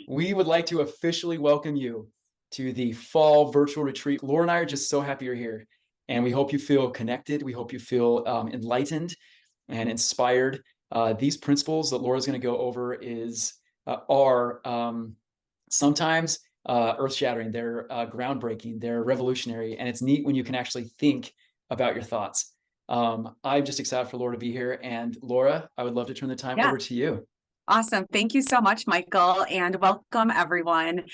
we would like to officially welcome you to the fall virtual retreat. Laura and I are just so happy you're here, and we hope you feel connected. We hope you feel enlightened and inspired. These principles that Laura's going to go over are sometimes earth-shattering. They're groundbreaking. They're revolutionary, and it's neat when you can actually think about your thoughts. I'm just excited for Laura to be here. And Laura, I would love to turn the time over to you. Awesome. Thank you so much, Michael, and welcome everyone.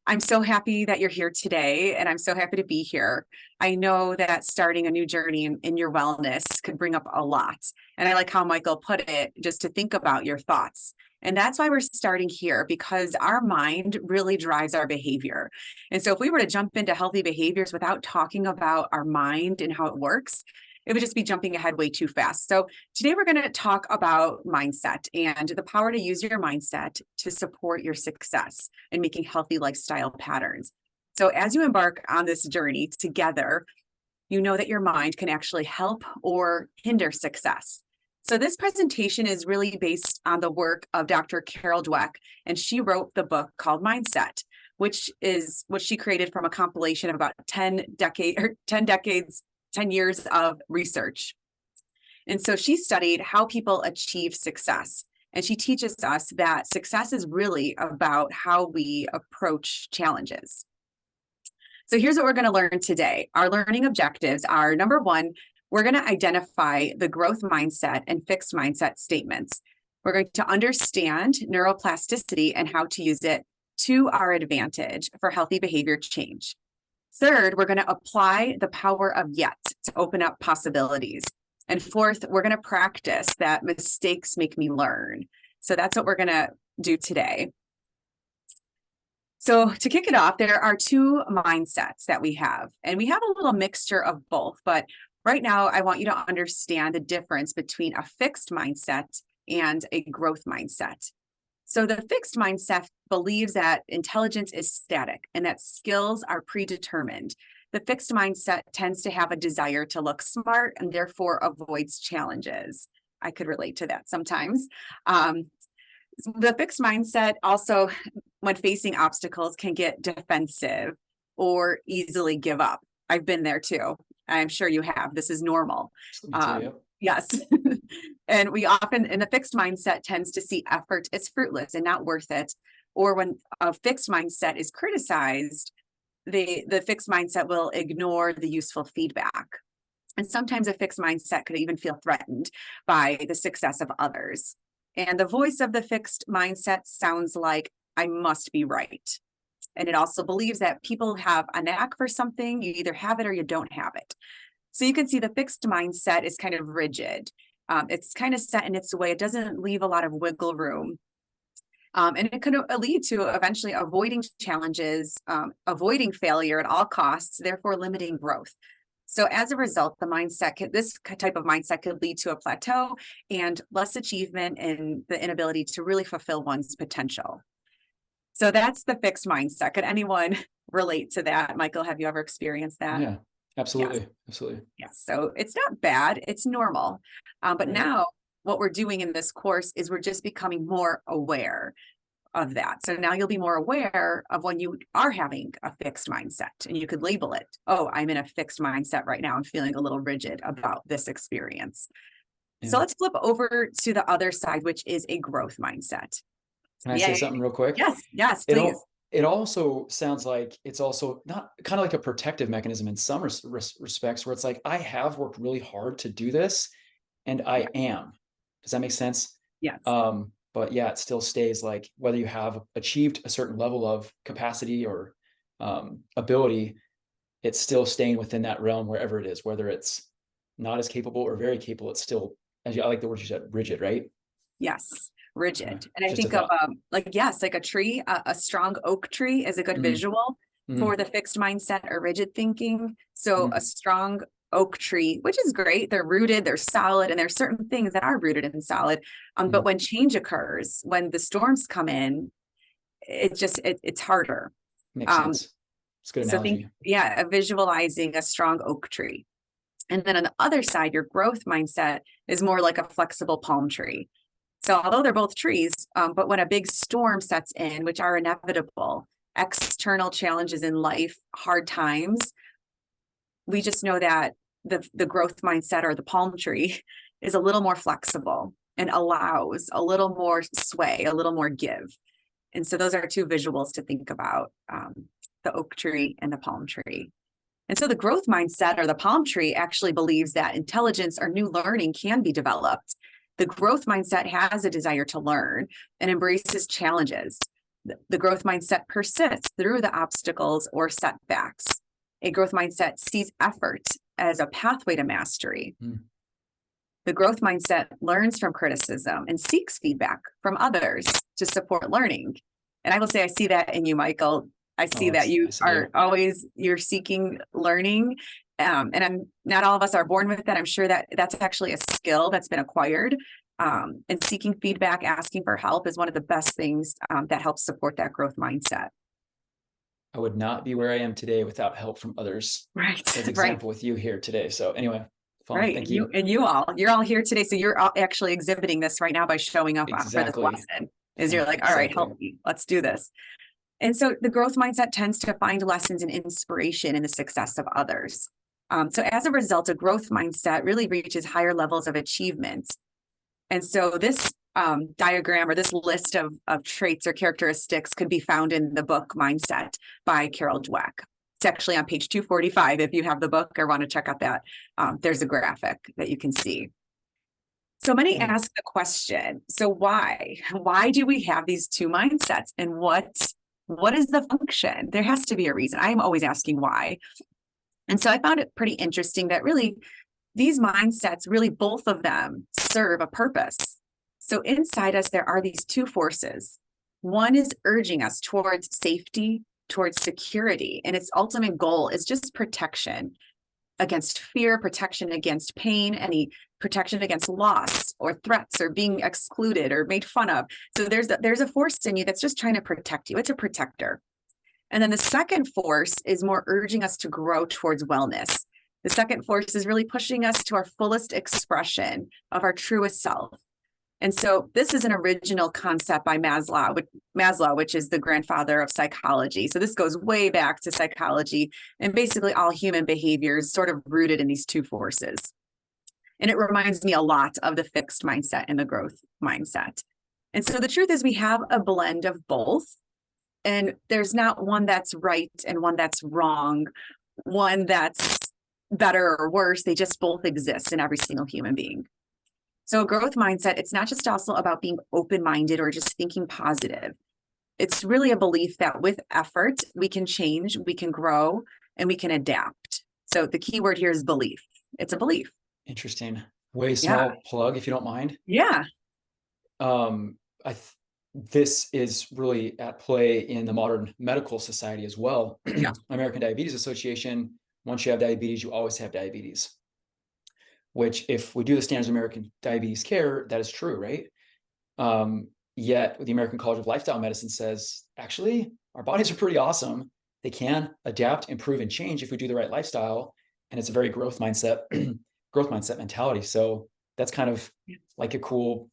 I'm so happy that you're here today, and I'm so happy to be here. I know that starting a new journey in your wellness could bring up a lot. And I like how Michael put it, just to think about your thoughts. And that's why we're starting here, because our mind really drives our behavior. And so if we were to jump into healthy behaviors without talking about our mind and how it works, it would just be jumping ahead way too fast. So today we're going to talk about mindset and the power to use your mindset to support your success in making healthy lifestyle patterns. So as you embark on this journey together, you know that your mind can actually help or hinder success. So this presentation is really based on the work of Dr. Carol Dweck, and she wrote the book called Mindset, which is what she created from a compilation of about 10 years of research. And so she studied how people achieve success. And she teaches us that success is really about how we approach challenges. So here's what we're going to learn today. Our learning objectives are, number one, we're going to identify the growth mindset and fixed mindset statements. We're going to understand neuroplasticity and how to use it to our advantage for healthy behavior change. Third, we're going to apply the power of yet to open up possibilities. And fourth, we're going to practice that mistakes make me learn. So that's what we're going to do today. So to kick it off, there are two mindsets that we have, and we have a little mixture of both. But right now, I want you to understand the difference between a fixed mindset and a growth mindset. So the fixed mindset believes that intelligence is static and that skills are predetermined. The fixed mindset tends to have a desire to look smart and therefore avoids challenges. I could relate to that sometimes. The fixed mindset also, when facing obstacles, can get defensive or easily give up. I've been there too. I'm sure you have. This is normal. Yes. And we often, in the fixed mindset, tends to see effort as fruitless and not worth it. Or when a fixed mindset is criticized, the fixed mindset will ignore the useful feedback. And sometimes a fixed mindset could even feel threatened by the success of others. And the voice of the fixed mindset sounds like, I must be right. And it also believes that people have a knack for something. You either have it or you don't have it. So you can see the fixed mindset is kind of rigid. It's kind of set in its way. It doesn't leave a lot of wiggle room. And it could lead to eventually avoiding challenges, avoiding failure at all costs, therefore limiting growth. So as a result, this type of mindset could lead to a plateau and less achievement and the inability to really fulfill one's potential. So that's the fixed mindset. Could anyone relate to that? Michael, have you ever experienced that? Yeah, absolutely. Yes. Absolutely. Yes. So it's not bad. It's normal. But now what we're doing in this course is we're just becoming more aware of that. So now you'll be more aware of when you are having a fixed mindset, and you could label it, oh, I'm in a fixed mindset right now. I'm feeling a little rigid about this experience. Yeah. So let's flip over to the other side, which is a growth mindset. Can I say something real quick? Yes, please. It also sounds like it's also not kind of like a protective mechanism in some respects, where it's like, I have worked really hard to do this, and I am. Does that make sense? Yes. But yeah, it still stays like, whether you have achieved a certain level of capacity or ability, it's still staying within that realm wherever it is, whether it's not as capable or very capable. It's still, I like the word you said, rigid, right? Yes, rigid. And I think of like a tree, a strong oak tree is a good visual for the fixed mindset or rigid thinking. So a strong oak tree, which is great. They're rooted, they're solid, and there's certain things that are rooted and solid. But when change occurs, when the storms come in, it's harder. Makes sense. It's a good analogy. So visualizing a strong oak tree. And then on the other side, your growth mindset is more like a flexible palm tree. So although they're both trees, but when a big storm sets in, which are inevitable, external challenges in life, hard times, we just know that the growth mindset or the palm tree is a little more flexible and allows a little more sway, a little more give. And so those are two visuals to think about, the oak tree and the palm tree. And so the growth mindset or the palm tree actually believes that intelligence or new learning can be developed. The growth mindset has a desire to learn and embraces challenges. The growth mindset persists through the obstacles or setbacks. A growth mindset sees effort as a pathway to mastery. The growth mindset learns from criticism and seeks feedback from others to support learning. And I will say, I see that in you, Michael. I see that you are always, you're seeking learning. And not all of us are born with that. I'm sure that that's actually a skill that's been acquired. And seeking feedback, asking for help is one of the best things that helps support that growth mindset. I would not be where I am today without help from others. Right. As example with you here today. So anyway, fun. Right. Thank you. You're all here today. So you're all actually exhibiting this right now by showing up for this lesson. You're like, all right, help me. Let's do this. And so the growth mindset tends to find lessons and inspiration in the success of others. So as a result, a growth mindset really reaches higher levels of achievement. And so this diagram or this list of traits or characteristics could be found in the book Mindset by Carol Dweck. It's actually on page 245 if you have the book or want to check out that. There's a graphic that you can see. So many ask the question, so why? Why do we have these two mindsets, and what is the function? There has to be a reason. I'm always asking why. And so I found it pretty interesting that really these mindsets, really both of them serve a purpose. So inside us, there are these two forces. One is urging us towards safety, towards security, and its ultimate goal is just protection against fear, protection against pain, any protection against loss or threats or being excluded or made fun of. So there's a force in you that's just trying to protect you. It's a protector. And then the second force is more urging us to grow towards wellness. The second force is really pushing us to our fullest expression of our truest self. And so this is an original concept by Maslow, which is the grandfather of psychology. So this goes way back to psychology, and basically all human behaviors sort of rooted in these two forces. And it reminds me a lot of the fixed mindset and the growth mindset. And so the truth is we have a blend of both, and there's not one that's right and one that's wrong, one that's better or worse. They just both exist in every single human being. So a growth mindset, it's not just also about being open-minded or just thinking positive. It's really a belief that with effort, we can change, we can grow, and we can adapt. So the key word here is belief. It's a belief. Interesting. Way small plug, if you don't mind. Yeah. This is really at play in the modern medical society as well. Yeah. American Diabetes Association, once you have diabetes, you always have diabetes. Which, if we do the standards of American diabetes care, that is true, right? Yet the American College of Lifestyle Medicine says, actually, our bodies are pretty awesome. They can adapt, improve, and change if we do the right lifestyle. And it's a very growth mindset mentality. So that's kind of like a cool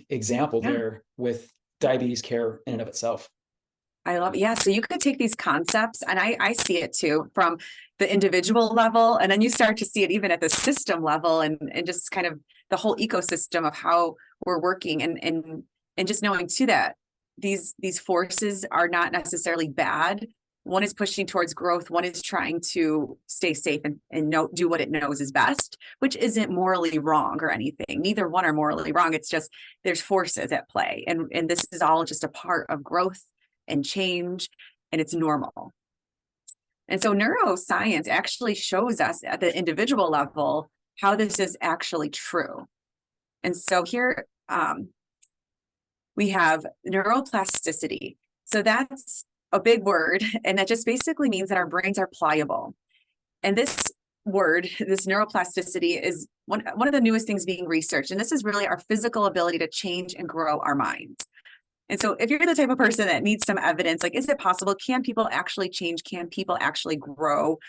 example there with diabetes care in and of itself. I love it. Yeah. So you could take these concepts, and I see it too, from the individual level, and then you start to see it even at the system level, and just kind of the whole ecosystem of how we're working, and just knowing too that these forces are not necessarily bad. One is pushing towards growth. One is trying to stay safe and do what it knows is best, which isn't morally wrong or anything. Neither one are morally wrong. It's just there's forces at play, and this is all just a part of growth and change, and it's normal. And so neuroscience actually shows us at the individual level how this is actually true. And so here we have neuroplasticity. So that's a big word, and that just basically means that our brains are pliable. And this word, this neuroplasticity, is one of the newest things being researched. And this is really our physical ability to change and grow our minds. And so if you're the type of person that needs some evidence, like, is it possible? Can people actually change? Can people actually grow?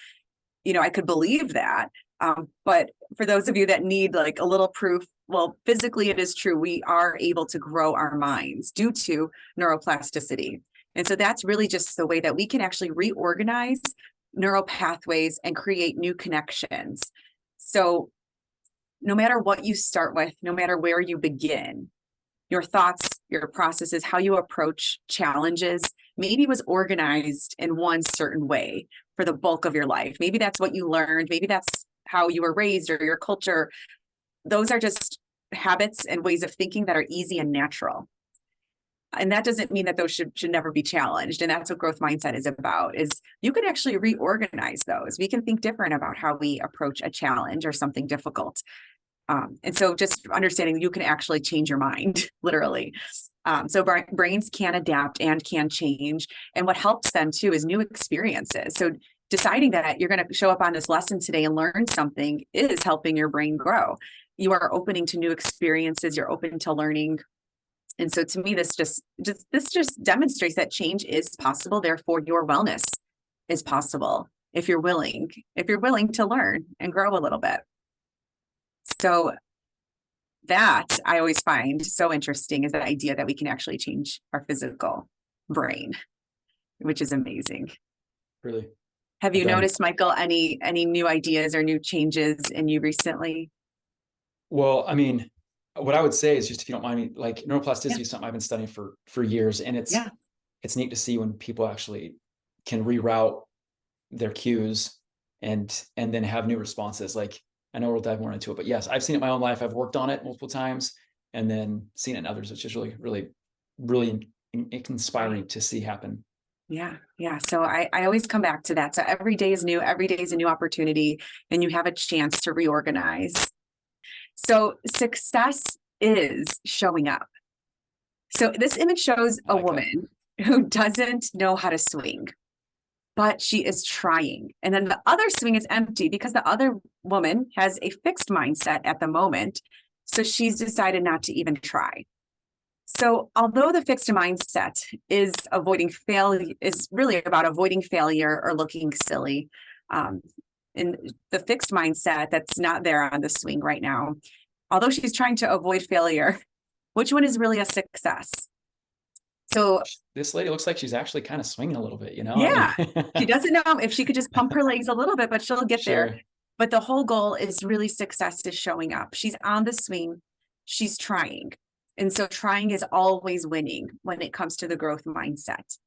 I could believe that. But for those of you that need like a little proof, well, physically it is true. We are able to grow our minds due to neuroplasticity. And so that's really just the way that we can actually reorganize neural pathways and create new connections. So no matter what you start with, no matter where you begin, your thoughts, your processes, how you approach challenges, maybe was organized in one certain way for the bulk of your life. Maybe that's what you learned. Maybe that's how you were raised or your culture. Those are just habits and ways of thinking that are easy and natural. And that doesn't mean that those should never be challenged. And that's what growth mindset is about, is you can actually reorganize those. We can think different about how we approach a challenge or something difficult. And so just understanding you can actually change your mind, literally. So brains can adapt and can change. And what helps them too is new experiences. So deciding that you're going to show up on this lesson today and learn something is helping your brain grow. You are opening to new experiences. You're open to learning. And so to me, this just demonstrates that change is possible. Therefore, your wellness is possible if you're willing to learn and grow a little bit. So that I always find so interesting is the idea that we can actually change our physical brain, which is amazing. Really. Have you noticed, Michael, any new ideas or new changes in you recently? Well, I mean, what I would say is, just if you don't mind me, like neuroplasticity is something I've been studying for years, and it's neat to see when people actually can reroute their cues and then have new responses. Like, I know we'll dive more into it, but yes, I've seen it in my own life. I've worked on it multiple times and then seen it in others, which is really, really, really inspiring to see happen. Yeah. So I always come back to that. So every day is new. Every day is a new opportunity, and you have a chance to reorganize. So success is showing up. So this image shows a woman who doesn't know how to swing, but she is trying. And then the other swing is empty because the other woman has a fixed mindset at the moment. So she's decided not to even try. So although the fixed mindset is avoiding failure, is really about avoiding failure or looking silly, in the fixed mindset that's not there on the swing right now, although she's trying to avoid failure, which one is really a success? So this lady looks like she's actually kind of swinging a little bit, Yeah, I mean, she doesn't know if she could just pump her legs a little bit, but she'll get there. But the whole goal is really success is showing up. She's on the swing. She's trying. And so trying is always winning when it comes to the growth mindset.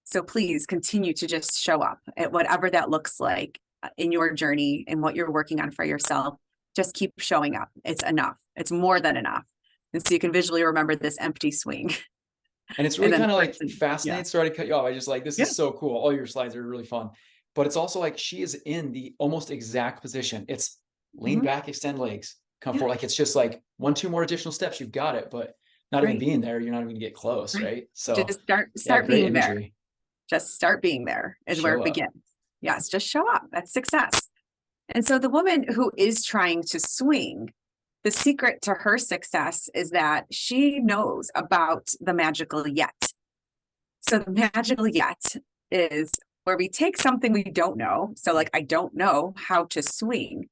So please continue to just show up at whatever that looks like in your journey and what you're working on for yourself. Just keep showing up. It's enough. It's more than enough. And so you can visually remember this empty swing. And it's really kind of like fascinating. Sorry to cut you off. I just like, this is so cool. All your slides are really fun. But it's also like she is in the almost exact position. It's lean back, extend legs, come forward. Like, it's just like 1-2 more additional steps. You've got it. But not even being there, you're not even gonna get close, right? So just start being there. Just start being there is where it begins. Yes, just show up. That's success. And so the woman who is trying to swing, the secret to her success is that she knows about the magical yet. So the magical yet is where we take something we don't know. So like, I don't know how to swing.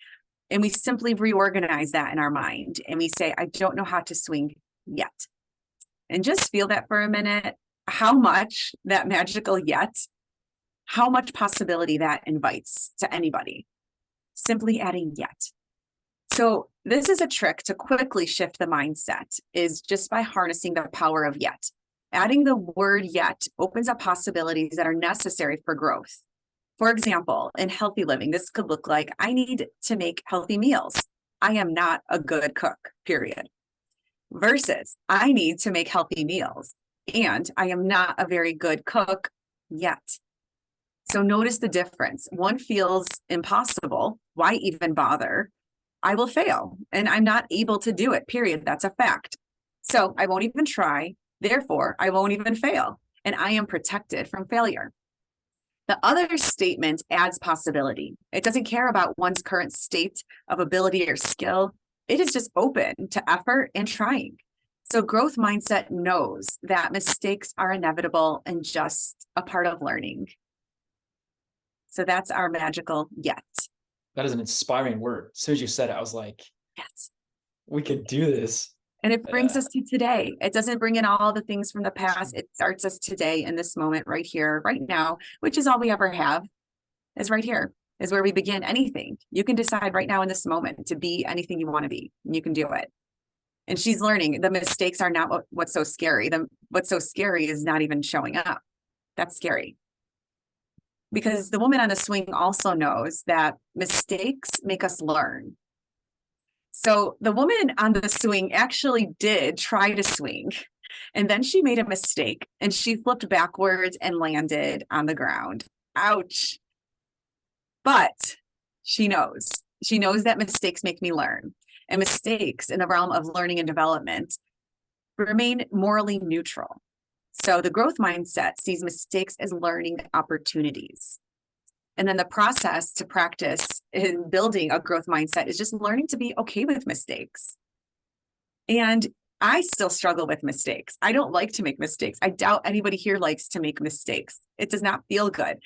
And we simply reorganize that in our mind. And we say, I don't know how to swing yet. And just feel that for a minute, how much that magical yet, how much possibility that invites to anybody. Simply adding yet. So this is a trick to quickly shift the mindset, is just by harnessing the power of yet. Adding the word yet opens up possibilities that are necessary for growth. For example, in healthy living, this could look like, I need to make healthy meals. I am not a good cook, period. Versus, I need to make healthy meals, and I am not a very good cook yet. So notice the difference. One feels impossible. Why even bother? I will fail, and I'm not able to do it, period. That's a fact. So I won't even try. Therefore, I won't even fail, and I am protected from failure. The other statement adds possibility. It doesn't care about one's current state of ability or skill. It is just open to effort and trying. So growth mindset knows that mistakes are inevitable and just a part of learning. So that's our magical yet. That is an inspiring word. As soon as you said it, I was like, Yes. we could do this. And it brings Yeah. us to today. It doesn't bring in all the things from the past. It starts us today in this moment right here, right now, which is all we ever have, is right here, is where we begin anything. You can decide right now in this moment to be anything you want to be, and you can do it. And she's learning the mistakes are not what's so scary. What's so scary is not even showing up. That's scary. Because the woman on the swing also knows that mistakes make us learn. So the woman on the swing actually did try to swing, and then she made a mistake and she flipped backwards and landed on the ground. Ouch. But she knows. She knows that mistakes make me learn. And mistakes in the realm of learning and development remain morally neutral. So the growth mindset sees mistakes as learning opportunities. And then the process to practice in building a growth mindset is just learning to be okay with mistakes. And I still struggle with mistakes. I don't like to make mistakes. I doubt anybody here likes to make mistakes. It does not feel good.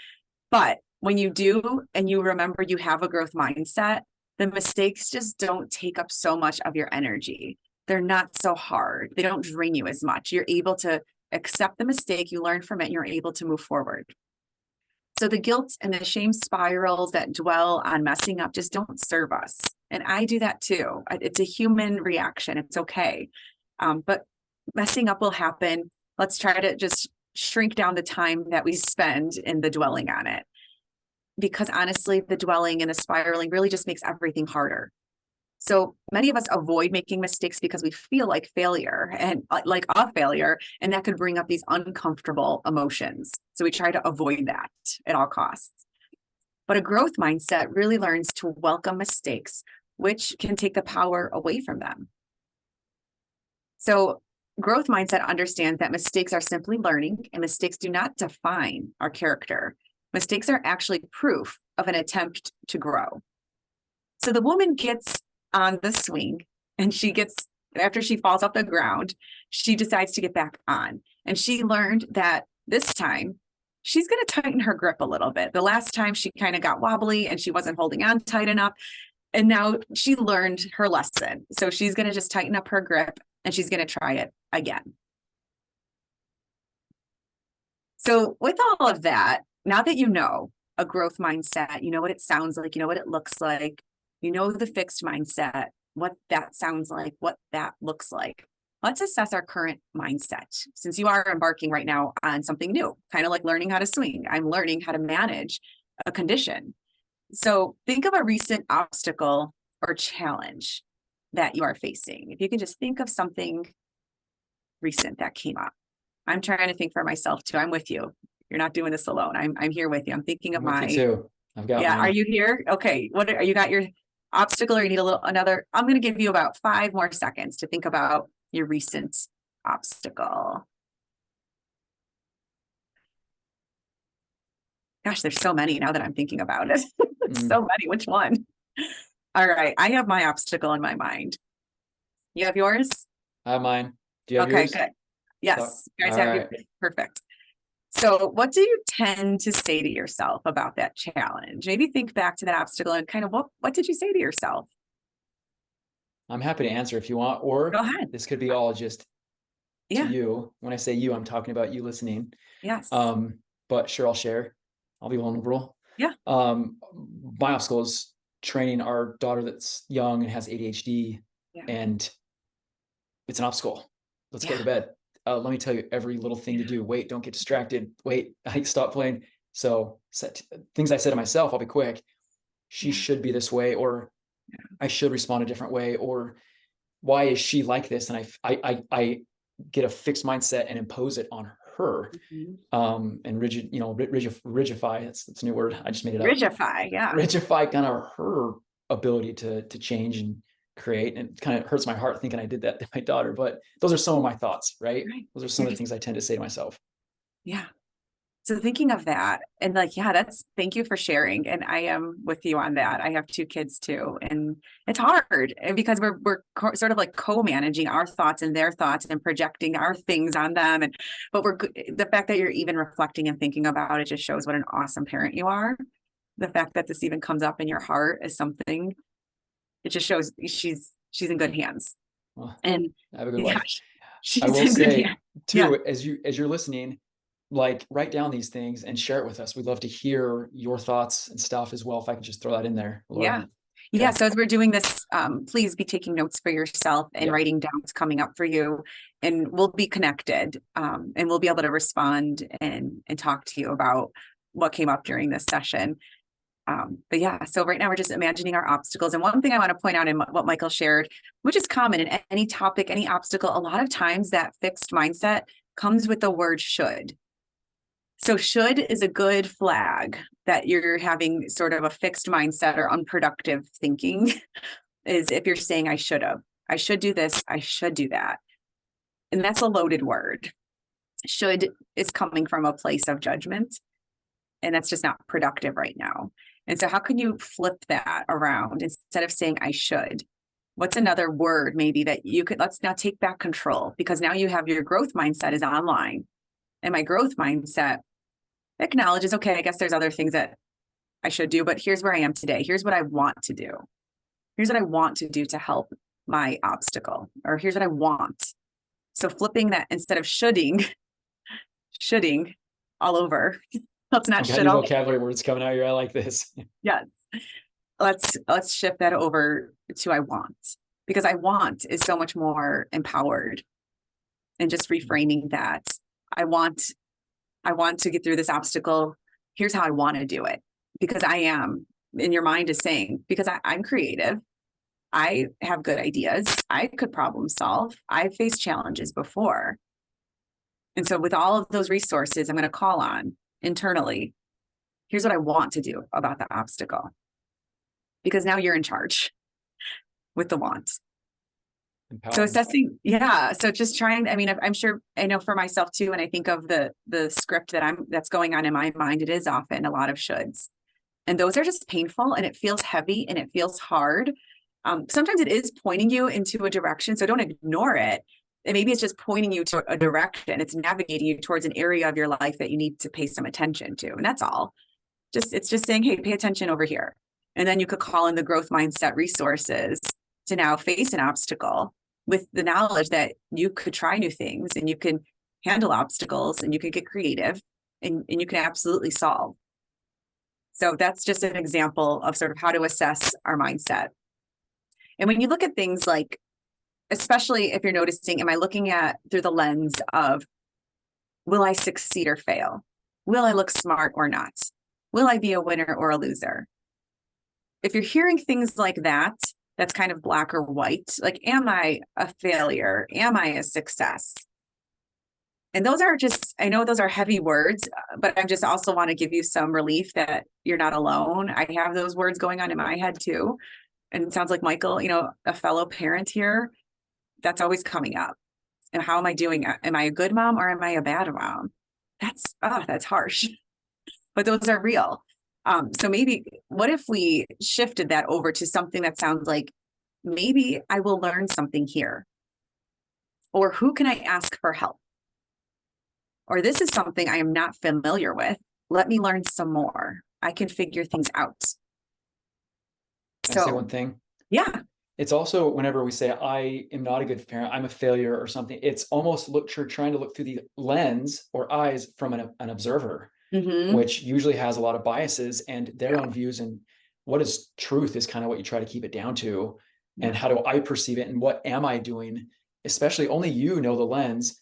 But when you do, and you remember you have a growth mindset, the mistakes just don't take up so much of your energy. They're not so hard. They don't drain you as much. You're able to accept the mistake, you learn from it, and you're able to move forward. So the guilt and the shame spirals that dwell on messing up just don't serve us. And I do that too. It's a human reaction. It's okay. But messing up will happen. Let's try to just shrink down the time that we spend in the dwelling on it. Because honestly, the dwelling and the spiraling really just makes everything harder. So many of us avoid making mistakes because we feel like failure and like a failure, and that could bring up these uncomfortable emotions. So we try to avoid that at all costs. But a growth mindset really learns to welcome mistakes, which can take the power away from them. So growth mindset understands that mistakes are simply learning, and mistakes do not define our character. Mistakes are actually proof of an attempt to grow. So the woman gets on the swing, and after she falls off the ground, she decides to get back on. And she learned that this time she's going to tighten her grip a little bit. The last time she kind of got wobbly and she wasn't holding on tight enough. And now she learned her lesson. So she's going to just tighten up her grip and she's going to try it again. So with all of that, now that you know a growth mindset, you know what it sounds like, you know what it looks like, you know the fixed mindset, what that sounds like, what that looks like. Let's assess our current mindset. Since you are embarking right now on something new, kind of like learning how to swing, I'm learning how to manage a condition. So think of a recent obstacle or challenge that you are facing. If you can just think of something recent that came up. I'm trying to think for myself too. I'm with you. You're not doing this alone. I'm here with you. I'm thinking of I'm with you too. I've got yeah. mine. Are you here? Okay. You got your obstacle, or you need another? I'm going to give you about 5 more seconds to think about your recent obstacle. Gosh, there's so many now that I'm thinking about it. So many. Which one? All right. I have my obstacle in my mind. You have yours? I have mine. Do you have okay, yours? good. Yes. So, You guys have right. yours. Perfect. So what do you tend to say to yourself about that challenge? Maybe think back to that obstacle and kind of what did you say to yourself? I'm happy to answer if you want, or Go ahead. this could be all just to Yeah. you. When I say you, I'm talking about you listening. Yes. But sure, I'll share. I'll be vulnerable. Yeah. My obstacle is training our daughter that's young and has ADHD, and it's an obstacle. Let's go to bed. Let me tell you every little thing to do. Wait, don't get distracted. Wait, I stop playing. So things I said to myself, I'll be quick. She should be this way, or I should respond a different way, or why is she like this? And I get a fixed mindset and impose it on her. And rigify, that's a new word. I just made it up. Rigify, yeah. Rigify kind of her ability to change and create, and it kind of hurts my heart thinking I did that to my daughter, but those are some of my thoughts, right? Those are some of the things I tend to say to myself. Yeah. So thinking of that and thank you for sharing. And I am with you on that. I have 2 kids too. And it's hard because we're sort of like co-managing our thoughts and their thoughts and projecting our things on them. But the fact that you're even reflecting and thinking about it just shows what an awesome parent you are. The fact that this even comes up in your heart is something, it just shows she's in good hands. Well, And have a good yeah, life. I she's will in good say hands. Yeah. too, as you're listening, like write down these things and share it with us. We'd love to hear your thoughts and stuff as well. If I could just throw that in there, Laura. Yeah. Yeah. Okay. So as we're doing this, please be taking notes for yourself and Yeah. writing down what's coming up for you. And we'll be connected, and we'll be able to respond and talk to you about what came up during this session. But yeah, so right now we're just imagining our obstacles. And one thing I want to point out in what Michael shared, which is common in any topic, any obstacle, a lot of times that fixed mindset comes with the word should. So should is a good flag that you're having sort of a fixed mindset or unproductive thinking is if you're saying, I should do this, I should do that. And that's a loaded word. Should is coming from a place of judgment, and that's just not productive right now. And so how can you flip that around instead of saying, I should? What's another word maybe that you could, let's now take back control, because now you have your growth mindset is online. And my growth mindset acknowledges, okay, I guess there's other things that I should do, but here's where I am today. Here's what I want to do. Here's what I want to do to help my obstacle, or here's what I want. So flipping that instead of shoulding all over. Let's not Okay, should new all. vocabulary words coming out here. I like this. Yes. Let's shift that over to I want, because I want is so much more empowered. And just reframing that. I want to get through this obstacle. Here's how I want to do it. Because I am, and your mind is saying, because I'm creative. I have good ideas. I could problem solve. I've faced challenges before. And so with all of those resources I'm going to call on internally, here's what I want to do about the obstacle. Because now you're in charge with the want. So assessing, yeah. So just trying, I mean, I'm sure, I know for myself too, when I think of the script that's going on in my mind, it is often a lot of shoulds. And those are just painful, and it feels heavy and it feels hard. Sometimes it is pointing you into a direction, so don't ignore it. And maybe it's just pointing you to a direction. It's navigating you towards an area of your life that you need to pay some attention to. And that's all. It's just saying, hey, pay attention over here. And then you could call in the growth mindset resources to now face an obstacle with the knowledge that you could try new things and you can handle obstacles and you can get creative and you can absolutely solve. So that's just an example of sort of how to assess our mindset. And when you look at things like, especially if you're noticing, am I looking at through the lens of, will I succeed or fail? Will I look smart or not? Will I be a winner or a loser? If you're hearing things like that, that's kind of black or white. Like, am I a failure? Am I a success? And those are just, I know those are heavy words, but I just also want to give you some relief that you're not alone. I have those words going on in my head too. And it sounds like Michael, a fellow parent here, that's always coming up. And how am I doing? Am I a good mom or am I a bad mom? That's harsh, but those are real. So maybe what if we shifted that over to something that sounds like, maybe I will learn something here, or who can I ask for help? Or this is something I am not familiar with. Let me learn some more. I can figure things out. Can I say one thing? Yeah. It's also whenever we say, I am not a good parent, I'm a failure or something, it's almost trying to look through the lens or eyes from an observer, which usually has a lot of biases and their own views. And what is truth is kind of what you try to keep it down to. And how do I perceive it? And what am I doing? Especially only you know the lens,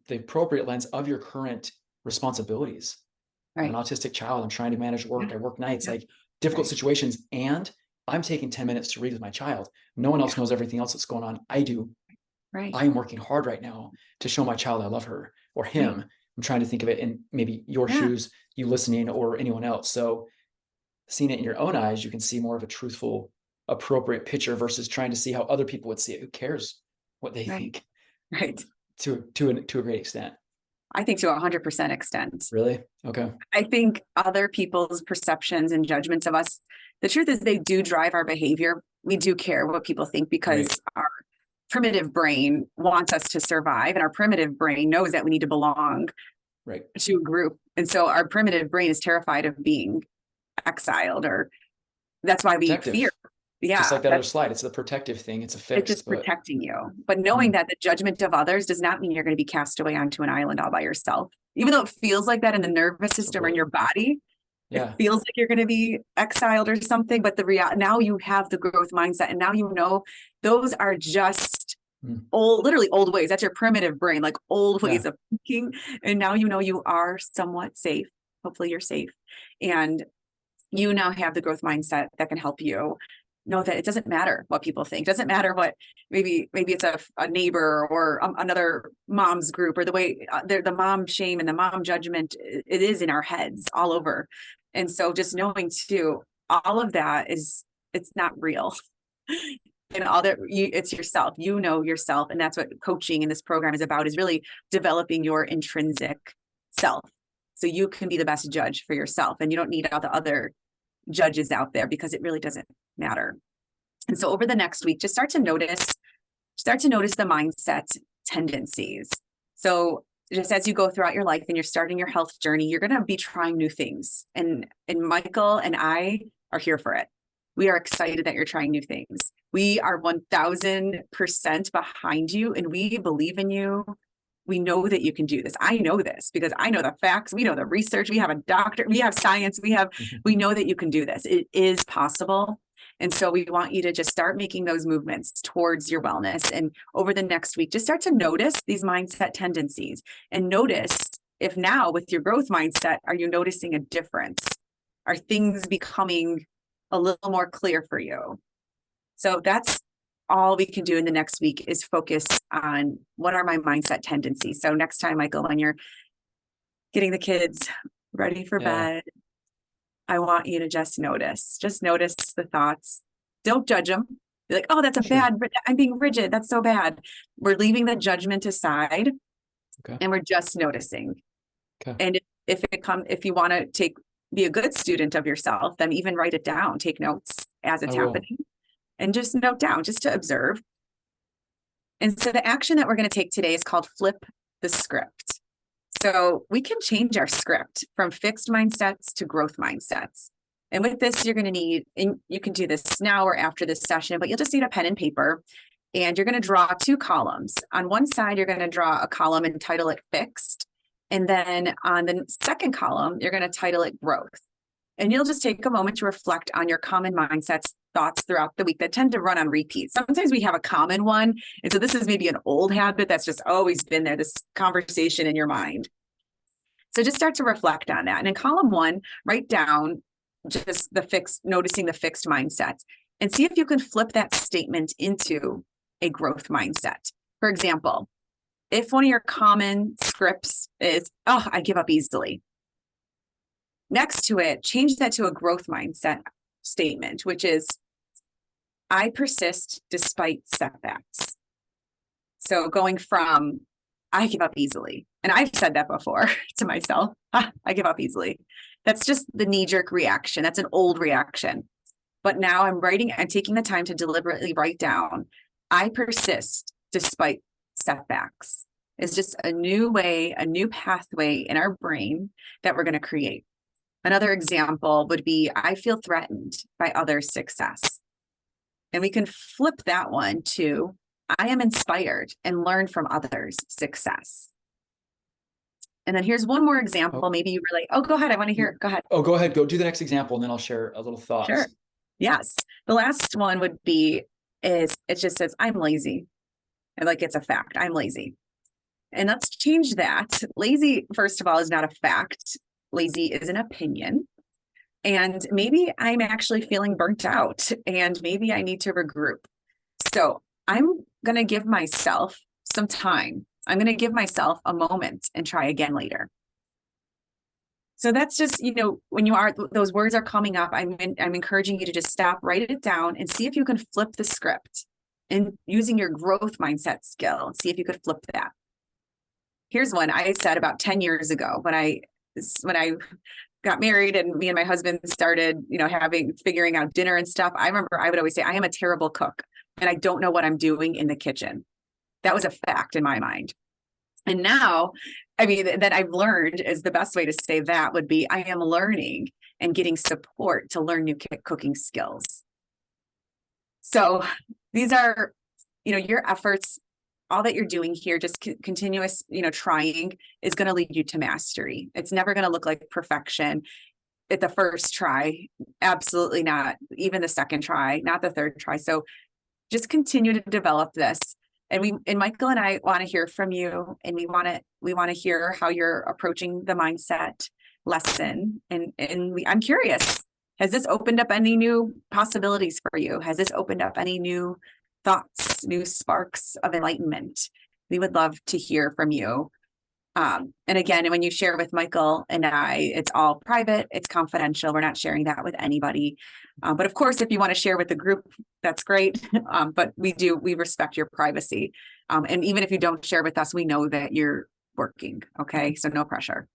the appropriate lens of your current responsibilities. Right. I'm an autistic child. I'm trying to manage work. I work nights, like difficult situations. And I'm taking 10 minutes to read with my child. No one else knows everything else that's going on. I do. Right. I am working hard right now to show my child I love her or him. Right. I'm trying to think of it in maybe your shoes, you listening, or anyone else. So seeing it in your own eyes, you can see more of a truthful, appropriate picture versus trying to see how other people would see it. Who cares what they think? Right. To a great extent. I think to 100% extent. Really? Okay. I think other people's perceptions and judgments of us, the truth is they do drive our behavior. We do care what people think because our primitive brain wants us to survive, and our primitive brain knows that we need to belong to a group. And so our primitive brain is terrified of being exiled, or that's why we Protective. fear. Just Yeah, like that other slide. It's the protective thing. It's a it's fixed, just but protecting you. But knowing mm, that the judgment of others does not mean you're going to be cast away onto an island all by yourself. Even though it feels like that in the nervous system or in totally. your body, it Yeah. feels like you're going to be exiled or something. But the reality, now you have the growth mindset, and now you know those are just Mm, old, literally old ways. That's your primitive brain, like old yeah. ways of thinking. And now you know you are somewhat safe. Hopefully you're safe. And you now have the growth mindset that can help you know that it doesn't matter what people think. It doesn't matter what, maybe it's a neighbor or another mom's group, or the way the mom shame and the mom judgment, it is in our heads all over. And so just knowing too, all of that is, it's not real. And all that it's yourself, you know yourself. And that's what coaching in this program is about, is really developing your intrinsic self, so you can be the best judge for yourself, and you don't need all the other judges out there, because it really doesn't matter. And so over the next week, just start to notice the mindset tendencies. So just as you go throughout your life and you're starting your health journey, you're going to be trying new things. And Michael and I are here for it. We are excited that you're trying new things. We are 1000% behind you, and we believe in you. We know that you can do this. I know this because I know the facts. We know the research. We have a doctor. We have science. We know that you can do this. It is possible. And so we want you to just start making those movements towards your wellness. And over the next week, just start to notice these mindset tendencies, and notice if now with your growth mindset, are you noticing a difference? Are things becoming a little more clear for you? So that's all we can do in the next week, is focus on what are my mindset tendencies. So next time, Michael, when you're getting the kids ready for Yeah. bed, I want you to just notice the thoughts. Don't judge them. Be like, oh, that's a Sure. bad, I'm being rigid. That's so bad. We're leaving the judgment aside, Okay. and we're just noticing. Okay. And if you want to be a good student of yourself, then even write it down, take notes as it's I will. happening, and just note down, just to observe. And so the action that we're going to take today is called flip the script. So we can change our script from fixed mindsets to growth mindsets. And with this, you're going to need, and you can do this now or after this session, but you'll just need a pen and paper. And you're going to draw two columns. On one side, you're going to draw a column and title it fixed. And then on the second column, you're going to title it growth. And you'll just take a moment to reflect on your common mindsets, thoughts throughout the week that tend to run on repeat. Sometimes we have a common one. And so this is maybe an old habit that's just always been there, this conversation in your mind. So just start to reflect on that. And in column one, write down just noticing the fixed mindset, and see if you can flip that statement into a growth mindset. For example, if one of your common scripts is, oh, I give up easily, next to it, change that to a growth mindset statement, which is, I persist despite setbacks. So going from, I give up easily. And I've said that before to myself, I give up easily. That's just the knee-jerk reaction. That's an old reaction. But now I'm taking the time to deliberately write down, I persist despite setbacks. It's just a new way, a new pathway in our brain that we're going to create. Another example would be, I feel threatened by others' success. And we can flip that one to, I am inspired and learn from others' success. And then here's one more example. Oh, Maybe you relate. Oh, go ahead. I want to hear it. Go ahead. oh, go ahead. Go do the next example, and then I'll share a little Sure. thoughts. Yes. The last one would be, it just says, I'm lazy. And like, it's a fact. I'm lazy. And let's change that. Lazy, first of all, is not a fact. Lazy is an opinion. And maybe I'm actually feeling burnt out, and maybe I need to regroup. So I'm going to give myself some time. I'm going to give myself a moment and try again later. So that's just, when those words are coming up, I'm encouraging you to just stop, write it down, and see if you can flip the script, and using your growth mindset skill, see if you could flip that. Here's one I said about 10 years ago when I got married and me and my husband started, figuring out dinner and stuff. I remember I would always say, I am a terrible cook and I don't know what I'm doing in the kitchen. That was a fact in my mind. And now, that I've learned is the best way to say that would be, I am learning and getting support to learn new cooking skills. So these are, your efforts, all that you're doing here, just continuous, trying is going to lead you to mastery. It's never going to look like perfection at the first try. Absolutely not. Even the second try, not the third try. So just continue to develop this. And Michael and I want to hear from you, and we want to hear how you're approaching the mindset lesson. And I'm curious, has this opened up any new possibilities for you? Has this opened up any new thoughts, new sparks of enlightenment? We would love to hear from you. And again, when you share with Michael and I, it's all private, it's confidential. We're not sharing that with anybody. But of course, if you want to share with the group, that's great. But we respect your privacy. And even if you don't share with us, we know that you're working. Okay. So no pressure.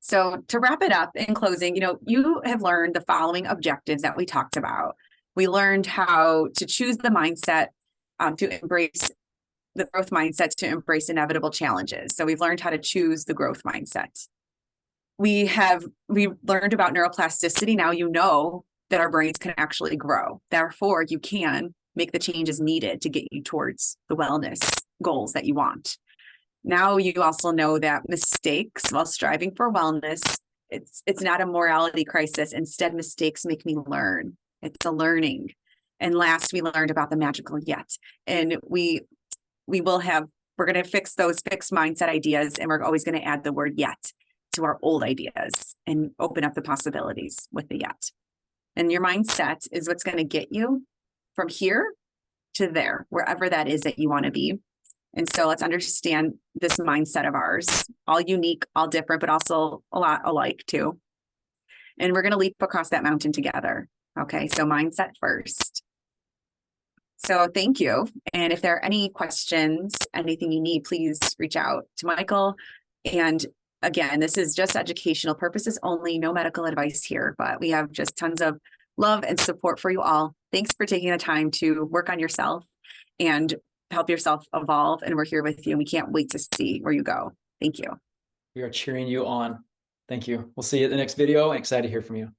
So to wrap it up in closing, you have learned the following objectives that we talked about. We learned how to choose the mindset to embrace the growth mindset, to embrace inevitable challenges. So we've learned how to choose the growth mindset. We learned about neuroplasticity. Now you know that our brains can actually grow. Therefore, you can make the changes needed to get you towards the wellness goals that you want. Now you also know that mistakes while striving for wellness, it's not a morality crisis. Instead, mistakes make me learn. It's a learning. And last, we learned about the magical yet. And we're going to fix those fixed mindset ideas, and we're always going to add the word yet to our old ideas and open up the possibilities with the yet. And your mindset is what's going to get you from here to there, wherever that is that you want to be. And so let's understand this mindset of ours, all unique, all different, but also a lot alike too. And we're going to leap across that mountain together. Okay, so mindset first. So thank you. And if there are any questions, anything you need, please reach out to Michael. And again, this is just educational purposes only, no medical advice here, but we have just tons of love and support for you all. Thanks for taking the time to work on yourself and help yourself evolve. And we're here with you, and we can't wait to see where you go. Thank you. We are cheering you on. Thank you. We'll see you at the next video, and excited to hear from you.